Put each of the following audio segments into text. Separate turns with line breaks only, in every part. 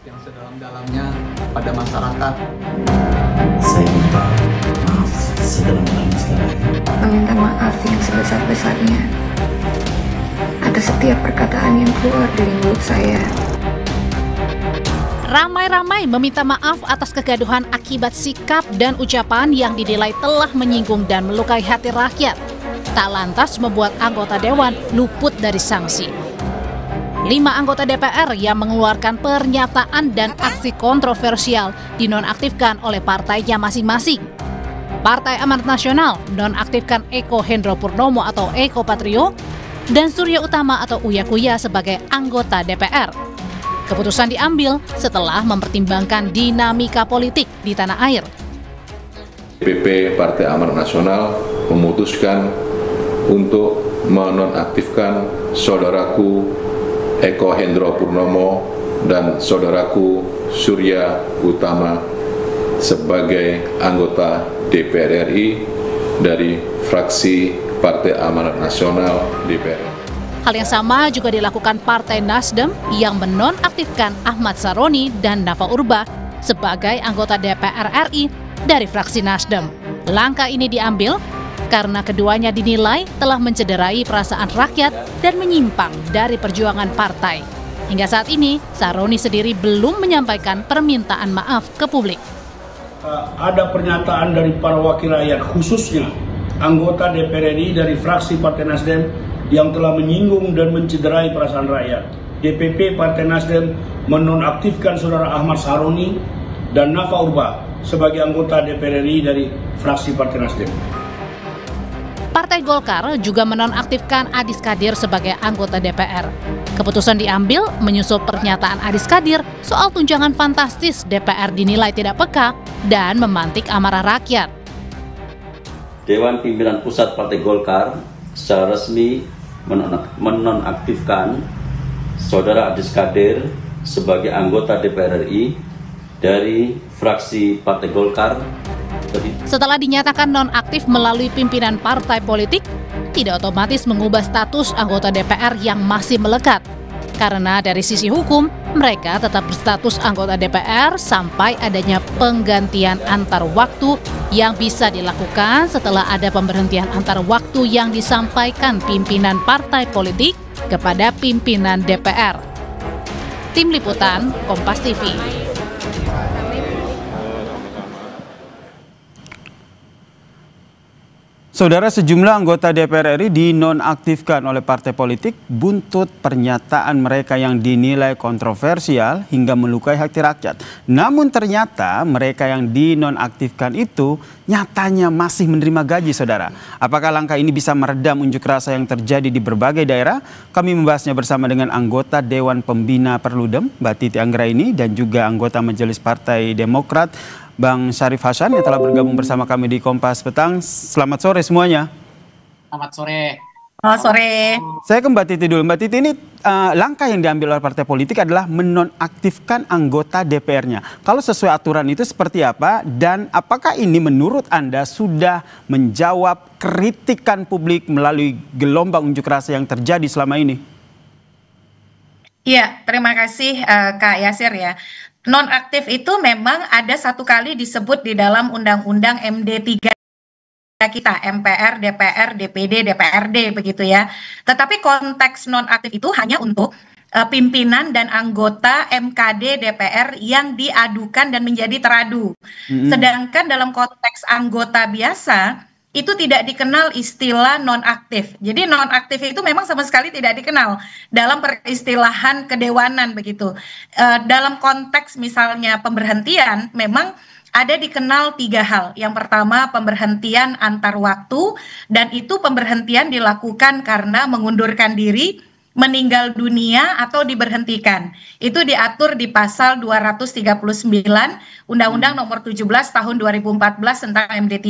yang sedalam-dalamnya pada masyarakat.
Saya minta maaf sedalam-dalamnya sekali lagi.
Meminta maaf yang sebesar-besarnya atas setiap perkataan yang keluar dari mulut saya.
Ramai-ramai meminta maaf atas kegaduhan akibat sikap dan ucapan yang dinilai telah menyinggung dan melukai hati rakyat. Tak lantas membuat anggota dewan luput dari sanksi. 5 anggota DPR yang mengeluarkan pernyataan dan aksi kontroversial dinonaktifkan oleh partainya masing-masing. Partai Amanat Nasional nonaktifkan Eko Hendro Purnomo atau Eko Patrio dan Surya Utama atau Uya Kuya sebagai anggota DPR. Keputusan diambil setelah mempertimbangkan dinamika politik di tanah air.
DPP Partai Amanat Nasional memutuskan untuk menonaktifkan saudaraku Eko Hendro Purnomo dan saudaraku Surya Utama sebagai anggota DPR RI dari fraksi Partai Amanat Nasional DPR.
Hal yang sama juga dilakukan Partai Nasdem yang menonaktifkan Ahmad Saroni dan Nafa Urbah sebagai anggota DPR RI dari fraksi Nasdem. Langkah ini diambil karena keduanya dinilai telah mencederai perasaan rakyat dan menyimpang dari perjuangan partai. Hingga saat ini, Saroni sendiri belum menyampaikan permintaan maaf ke publik.
Ada pernyataan dari para wakil rakyat, khususnya anggota DPR RI dari fraksi Partai Nasdem yang telah menyinggung dan mencederai perasaan rakyat. DPP Partai Nasdem menonaktifkan saudara Ahmad Saroni dan Nafa Urbah sebagai anggota DPR RI dari fraksi Partai Nasdem.
Partai Golkar juga menonaktifkan Adis Kadir sebagai anggota DPR. Keputusan diambil menyusul pernyataan Adis Kadir soal tunjangan fantastis DPR dinilai tidak peka dan memantik amarah rakyat.
Dewan Pimpinan Pusat Partai Golkar secara resmi menonaktifkan Saudara Adis Kadir sebagai anggota DPR RI dari fraksi Partai Golkar.
Setelah dinyatakan nonaktif melalui pimpinan partai politik, tidak otomatis mengubah status anggota DPR yang masih melekat. Karena dari sisi hukum, mereka tetap berstatus anggota DPR sampai adanya penggantian antar waktu yang bisa dilakukan setelah ada pemberhentian antar waktu yang disampaikan pimpinan partai politik kepada pimpinan DPR. Tim Liputan, Kompas TV.
Saudara, sejumlah anggota DPR RI dinonaktifkan oleh partai politik buntut pernyataan mereka yang dinilai kontroversial hingga melukai hati rakyat. Namun ternyata mereka yang dinonaktifkan itu nyatanya masih menerima gaji, saudara. Apakah langkah ini bisa meredam unjuk rasa yang terjadi di berbagai daerah? Kami membahasnya bersama dengan anggota Dewan Pembina Perludem, Mbak Titi Anggraini, dan juga anggota Majelis Partai Demokrat, Bang Syarif Hasan, yang telah bergabung bersama kami di Kompas Petang. Selamat sore semuanya.
Selamat sore.
Selamat sore.
Saya ke Mbak Titi dulu. Mbak Titi, ini langkah yang diambil oleh partai politik adalah menonaktifkan anggota DPR-nya. Kalau sesuai aturan itu seperti apa? Dan apakah ini menurut Anda sudah menjawab kritikan publik melalui gelombang unjuk rasa yang terjadi selama ini?
Iya, terima kasih Kak Yasir ya. Nonaktif itu memang ada satu kali disebut di dalam Undang-Undang MD3 kita, MPR, DPR, DPD, DPRD begitu ya. Tetapi konteks nonaktif itu hanya untuk pimpinan dan anggota MKD DPR yang diadukan dan menjadi teradu. Sedangkan dalam konteks anggota biasa itu tidak dikenal istilah nonaktif. Jadi nonaktif itu memang sama sekali tidak dikenal dalam peristilahan kedewanan begitu. Dalam konteks misalnya pemberhentian memang ada dikenal 3 hal. Yang pertama pemberhentian antar waktu, dan itu pemberhentian dilakukan karena mengundurkan diri, meninggal dunia atau diberhentikan. Itu diatur di pasal 239 Undang-Undang Nomor 17 Tahun 2014 tentang MD3.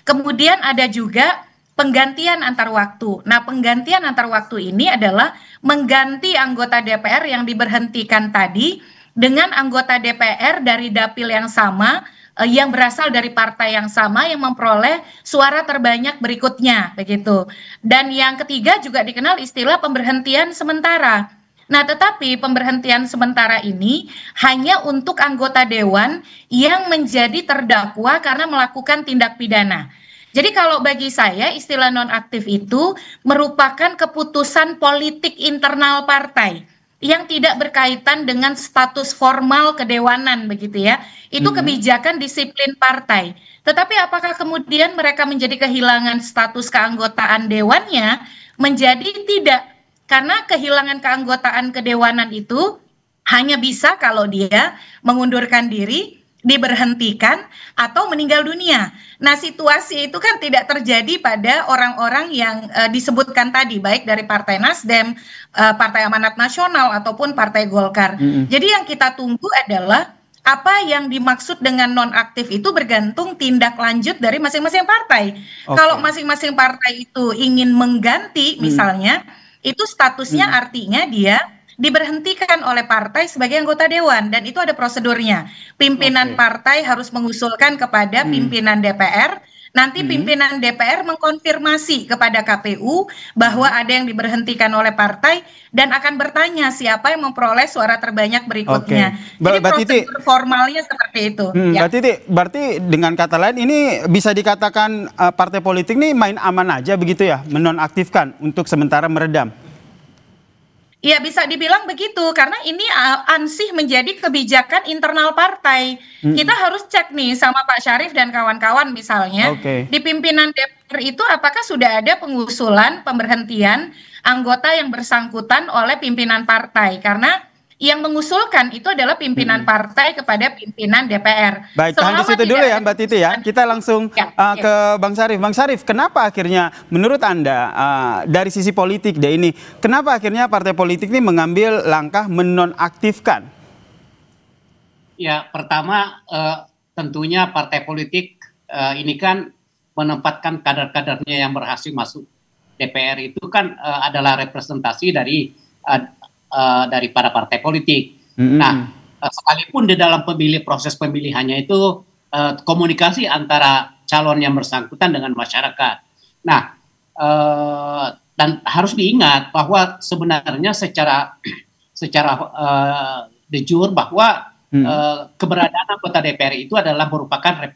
Kemudian ada juga penggantian antar waktu. Nah, penggantian antar waktu ini adalah mengganti anggota DPR yang diberhentikan tadi dengan anggota DPR dari dapil yang sama, yang berasal dari partai yang sama, yang memperoleh suara terbanyak berikutnya begitu. Dan yang ketiga juga dikenal istilah pemberhentian sementara. Nah, tetapi pemberhentian sementara ini hanya untuk anggota dewan yang menjadi terdakwa karena melakukan tindak pidana. Jadi kalau bagi saya istilah nonaktif itu merupakan keputusan politik internal partai yang tidak berkaitan dengan status formal kedewanan begitu ya. Itu kebijakan disiplin partai. Tetapi apakah kemudian mereka menjadi kehilangan status keanggotaan dewannya? Menjadi tidak. Karena kehilangan keanggotaan kedewanan itu hanya bisa kalau dia mengundurkan diri, diberhentikan, atau meninggal dunia. Nah, situasi itu kan tidak terjadi pada orang-orang yang disebutkan tadi, baik dari Partai Nasdem, Partai Amanat Nasional, ataupun Partai Golkar. Jadi yang kita tunggu adalah apa yang dimaksud dengan nonaktif itu bergantung tindak lanjut dari masing-masing partai. Kalau masing-masing partai itu ingin mengganti misalnya, itu statusnya artinya dia diberhentikan oleh partai sebagai anggota dewan dan itu ada prosedurnya. Pimpinan partai harus mengusulkan kepada pimpinan DPR. Nanti pimpinan DPR mengkonfirmasi kepada KPU bahwa ada yang diberhentikan oleh partai dan akan bertanya siapa yang memperoleh suara terbanyak berikutnya. Jadi prosedur formalnya seperti itu.
Mbak Titi, berarti dengan kata lain ini bisa dikatakan partai politik ini main aman aja begitu ya, menonaktifkan untuk sementara meredam?
Ya bisa dibilang begitu karena ini ansih menjadi kebijakan internal partai. Kita harus cek nih sama Pak Syarif dan kawan-kawan misalnya di pimpinan DPR itu apakah sudah ada pengusulan pemberhentian anggota yang bersangkutan oleh pimpinan partai karena yang mengusulkan itu adalah pimpinan partai kepada pimpinan DPR.
Baik, tahan di situ dulu ya Mbak Titi ya. Kita langsung ke Bang Syarif. Bang Syarif, kenapa akhirnya menurut Anda dari sisi politik deh ini, kenapa akhirnya partai politik ini mengambil langkah menonaktifkan?
Ya, pertama tentunya partai politik ini kan menempatkan kader-kadernya yang berhasil masuk DPR itu kan adalah representasi daripada partai politik. Nah, sekalipun di dalam proses pemilihannya itu komunikasi antara calon yang bersangkutan dengan masyarakat. Nah, dan harus diingat bahwa sebenarnya secara de jure bahwa keberadaan anggota DPR itu adalah merupakan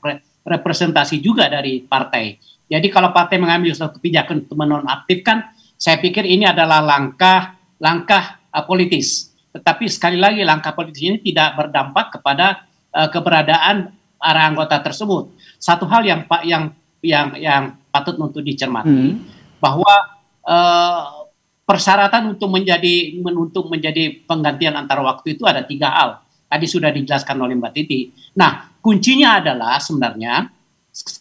representasi juga dari partai. Jadi kalau partai mengambil suatu kebijakan untuk menonaktifkan, saya pikir ini adalah langkah politis, tetapi sekali lagi langkah politis ini tidak berdampak kepada keberadaan para anggota tersebut. Satu hal yang patut untuk dicermati bahwa persyaratan untuk menjadi penggantian antar waktu itu ada 3 hal. Tadi sudah dijelaskan oleh Mbak Titi. Nah, kuncinya adalah sebenarnya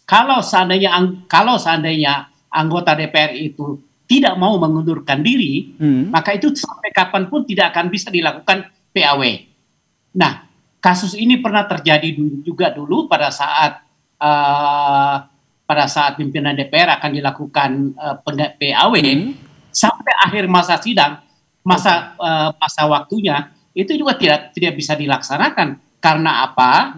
kalau seandainya anggota DPR itu tidak mau mengundurkan diri, maka itu sampai kapanpun tidak akan bisa dilakukan PAW. Nah, kasus ini pernah terjadi juga dulu pada saat pimpinan DPR akan dilakukan PAW sampai akhir masa sidang, masa waktunya itu juga tidak bisa dilaksanakan karena apa?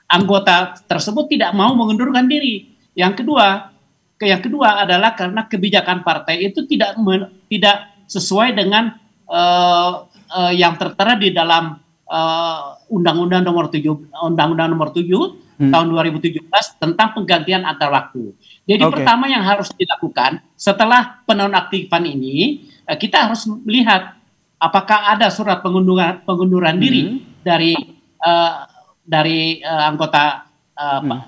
Anggota tersebut tidak mau mengundurkan diri. Yang kedua adalah karena kebijakan partai itu tidak sesuai dengan yang tertera di dalam Undang-Undang Nomor 7 tahun 2017 tentang penggantian antar waktu. Jadi pertama yang harus dilakukan setelah penonaktifan ini, kita harus melihat apakah ada surat pengunduran diri dari anggota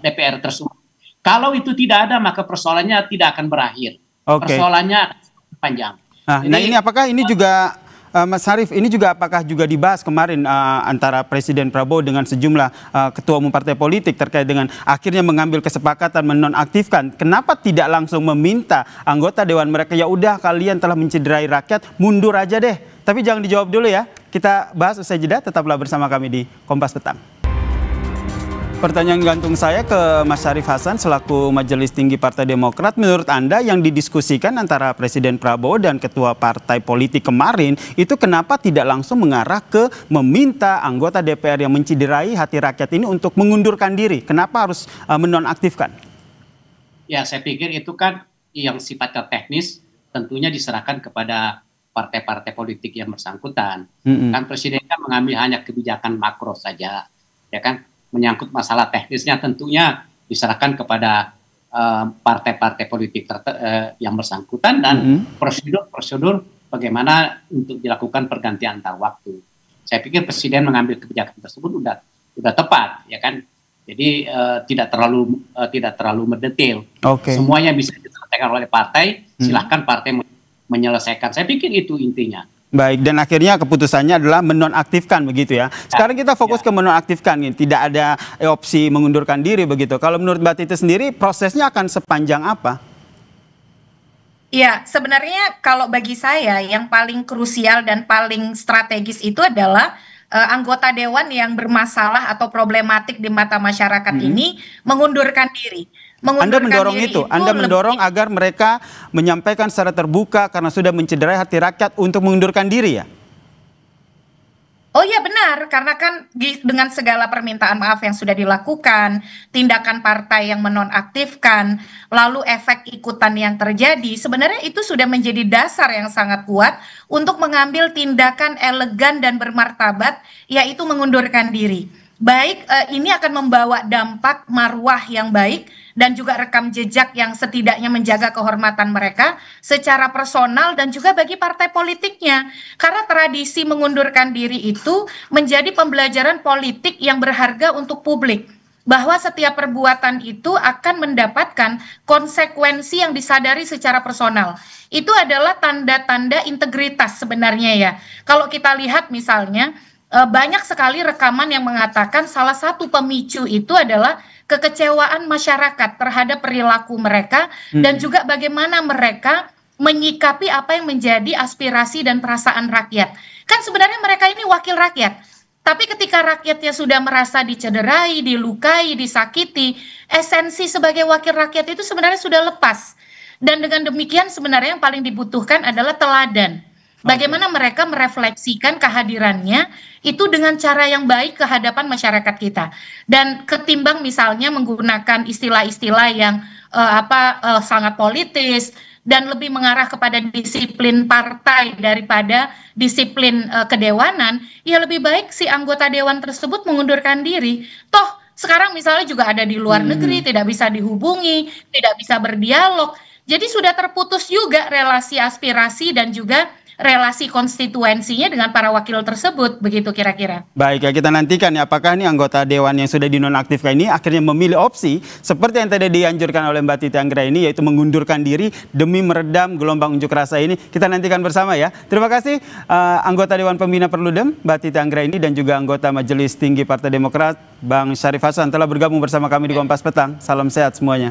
DPR tersebut. Kalau itu tidak ada, maka persoalannya tidak akan berakhir. Persoalannya panjang.
Nah, ini apakah ini juga, Mas Syarif, ini juga apakah juga dibahas kemarin antara Presiden Prabowo dengan sejumlah ketua umum partai politik terkait dengan akhirnya mengambil kesepakatan menonaktifkan? Kenapa tidak langsung meminta anggota dewan mereka, ya udah kalian telah mencederai rakyat, mundur aja deh. Tapi jangan dijawab dulu ya. Kita bahas usai jeda, tetaplah bersama kami di Kompas Petang. Pertanyaan gantung saya ke Mas Syarif Hasan selaku Majelis Tinggi Partai Demokrat. Menurut Anda yang didiskusikan antara Presiden Prabowo dan ketua partai politik kemarin itu kenapa tidak langsung mengarah ke meminta anggota DPR yang menciderai hati rakyat ini untuk mengundurkan diri? Kenapa harus menonaktifkan?
Ya, saya pikir itu kan yang sifatnya teknis tentunya diserahkan kepada partai-partai politik yang bersangkutan. Kan presiden kan mengambil hanya kebijakan makro saja, ya kan, menyangkut masalah teknisnya tentunya diserahkan kepada partai-partai politik yang bersangkutan dan prosedur bagaimana untuk dilakukan pergantian antar waktu. Saya pikir presiden mengambil kebijakan tersebut udah tepat, ya kan. Jadi tidak terlalu mendetail. Semuanya bisa diselesaikan oleh partai. Silahkan partai menyelesaikan. Saya pikir itu intinya.
Baik, dan akhirnya keputusannya adalah menonaktifkan begitu ya. Sekarang kita fokus ke menonaktifkan, tidak ada opsi mengundurkan diri begitu. Kalau menurut Mbak Titi sendiri prosesnya akan sepanjang apa?
Ya, sebenarnya kalau bagi saya yang paling krusial dan paling strategis itu adalah anggota dewan yang bermasalah atau problematik di mata masyarakat ini mengundurkan diri.
Anda mendorong itu, Anda mendorong agar mereka menyampaikan secara terbuka karena sudah mencederai hati rakyat untuk mengundurkan diri ya?
Oh iya benar, karena kan dengan segala permintaan maaf yang sudah dilakukan, tindakan partai yang menonaktifkan, lalu efek ikutan yang terjadi, sebenarnya itu sudah menjadi dasar yang sangat kuat untuk mengambil tindakan elegan dan bermartabat, yaitu mengundurkan diri. Baik, ini akan membawa dampak marwah yang baik dan juga rekam jejak yang setidaknya menjaga kehormatan mereka secara personal dan juga bagi partai politiknya. Karena tradisi mengundurkan diri itu menjadi pembelajaran politik yang berharga untuk publik. Bahwa setiap perbuatan itu akan mendapatkan konsekuensi yang disadari secara personal. Itu adalah tanda-tanda integritas sebenarnya ya. Kalau kita lihat misalnya, banyak sekali rekaman yang mengatakan salah satu pemicu itu adalah kekecewaan masyarakat terhadap perilaku mereka dan juga bagaimana mereka menyikapi apa yang menjadi aspirasi dan perasaan rakyat. Kan sebenarnya mereka ini wakil rakyat. Tapi ketika rakyatnya sudah merasa dicederai, dilukai, disakiti, esensi sebagai wakil rakyat itu sebenarnya sudah lepas. Dan dengan demikian sebenarnya yang paling dibutuhkan adalah teladan. Bagaimana mereka merefleksikan kehadirannya itu dengan cara yang baik ke hadapan masyarakat kita. Dan ketimbang misalnya menggunakan istilah-istilah yang sangat politis dan lebih mengarah kepada disiplin partai daripada disiplin kedewanan, ya lebih baik si anggota dewan tersebut mengundurkan diri. Toh sekarang misalnya juga ada di luar negeri, tidak bisa dihubungi, tidak bisa berdialog. Jadi sudah terputus juga relasi aspirasi dan juga relasi konstituensinya dengan para wakil tersebut, begitu kira-kira.
Baik ya, kita nantikan ya apakah ini anggota dewan yang sudah dinonaktifkan ini akhirnya memilih opsi seperti yang tadi dianjurkan oleh Mbak Titi Anggraini, yaitu mengundurkan diri demi meredam gelombang unjuk rasa ini. Kita nantikan bersama ya. Terima kasih anggota Dewan Pembina Perludem Mbak Titi Anggraini dan juga anggota Majelis Tinggi Partai Demokrat Bang Syarif Hasan telah bergabung bersama kami di Kompas Petang. Salam sehat semuanya.